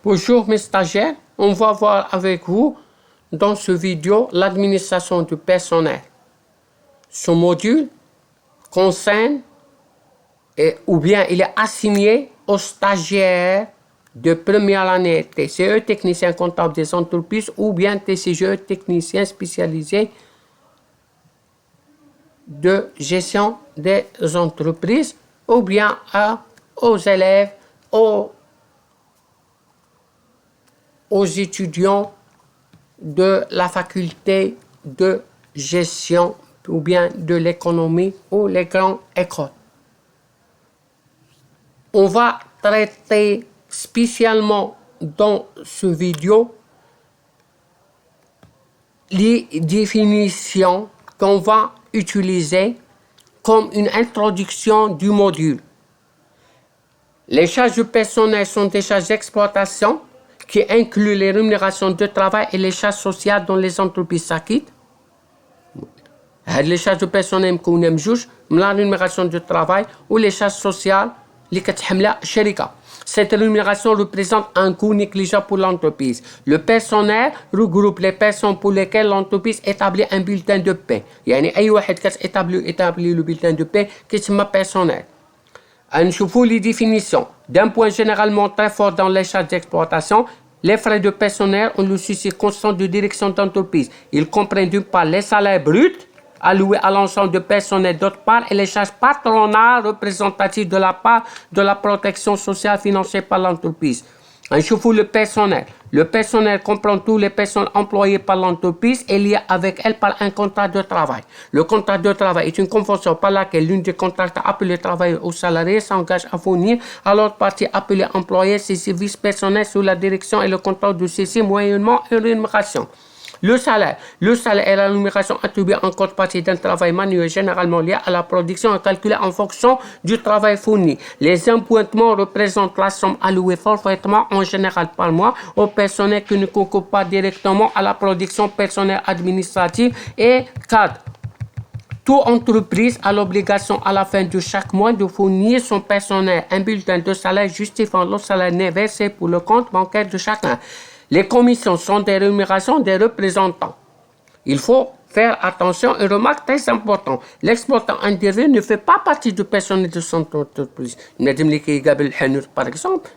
Bonjour mes stagiaires, on va voir avec vous dans ce vidéo l'administration du personnel. Ce module concerne ou bien il est assigné aux stagiaires de première année TCE, technicien comptable des entreprises, ou bien TCGE, technicien spécialisé de gestion des entreprises, ou bien aux élèves, aux étudiants de la faculté de gestion ou bien de l'économie ou les grandes écoles. On va traiter spécialement dans ce vidéo les définitions qu'on va utiliser comme une introduction du module. Les charges du personnel sont des charges d'exploitation qui incluent les rémunérations de travail et les charges sociales dont les entreprises s'acquittent. Les charges de personnel مكونة من جوج من la rémunération de travail ou les charges sociales اللي كتحملها الشركة. Cette rémunération représente un coût négligeable pour l'entreprise. Le personnel regroupe les personnes pour lesquelles l'entreprise établit un bulletin de paie. يعني أي واحد établit le bulletin de paie كيتسمى personnel. نشوفوا les définitions. D'un point généralement très fort dans les charges d'exploitation, les frais de personnel ont le souci constant de direction d'entreprise. Ils comprennent d'une part les salaires bruts alloués à l'ensemble de personnel d'autre part et les charges patronales représentatives de la part de la protection sociale financée par l'entreprise. نشوفوا le personnel. Le personnel comprend tous les personnes employées par l'entreprise et liées avec elle par un contrat de travail. Le contrat de travail est une convention par laquelle l'une des contractants appelés travailleurs ou salariés s'engage à fournir à l'autre partie appelée employé ses services personnels sous la direction et le contrôle de ceux-ci moyennement une rémunération. Le salaire est la rémunération attribuée en contrepartie d'un travail manuel généralement lié à la production et calculée en fonction du travail fourni. Les appointements représentent la somme allouée forfaitement en général par mois au personnel qui ne concourt pas directement à la production personnelle administrative. Et 4. Toute entreprise a l'obligation à la fin de chaque mois de fournir son personnel un bulletin de salaire justifiant le salaire net versé pour le compte bancaire de chacun. Les commissions sont des rémunérations des représentants. Il faut faire attention, une remarque très importante. L'exploitant indirect ne fait pas partie du personnel de son entreprise. Par exemple,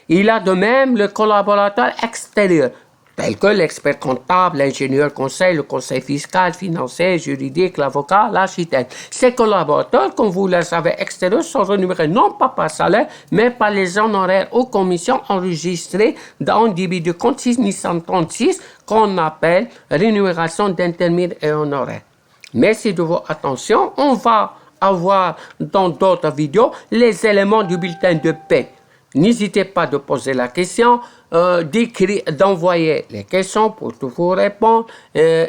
il a de même le collaborateur extérieur, tels que l'expert comptable, l'ingénieur conseil, le conseil fiscal, financier, juridique, l'avocat, l'architecte. Ces collaborateurs, comme vous le savez, extérieurs sont rémunérés non pas par salaire, mais par les honoraires aux commissions enregistrées dans le débit de compte 6136 qu'on appelle rémunération d'intermédiaire et honoraires. Merci de votre attention. On va avoir dans d'autres vidéos les éléments du bulletin de paie. N'hésitez pas de poser la question, d'envoyer les questions pour tout vous répondre.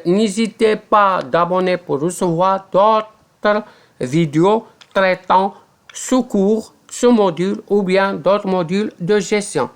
N'hésitez pas d'abonner pour recevoir d'autres vidéos traitant ce cours, ce module ou bien d'autres modules de gestion.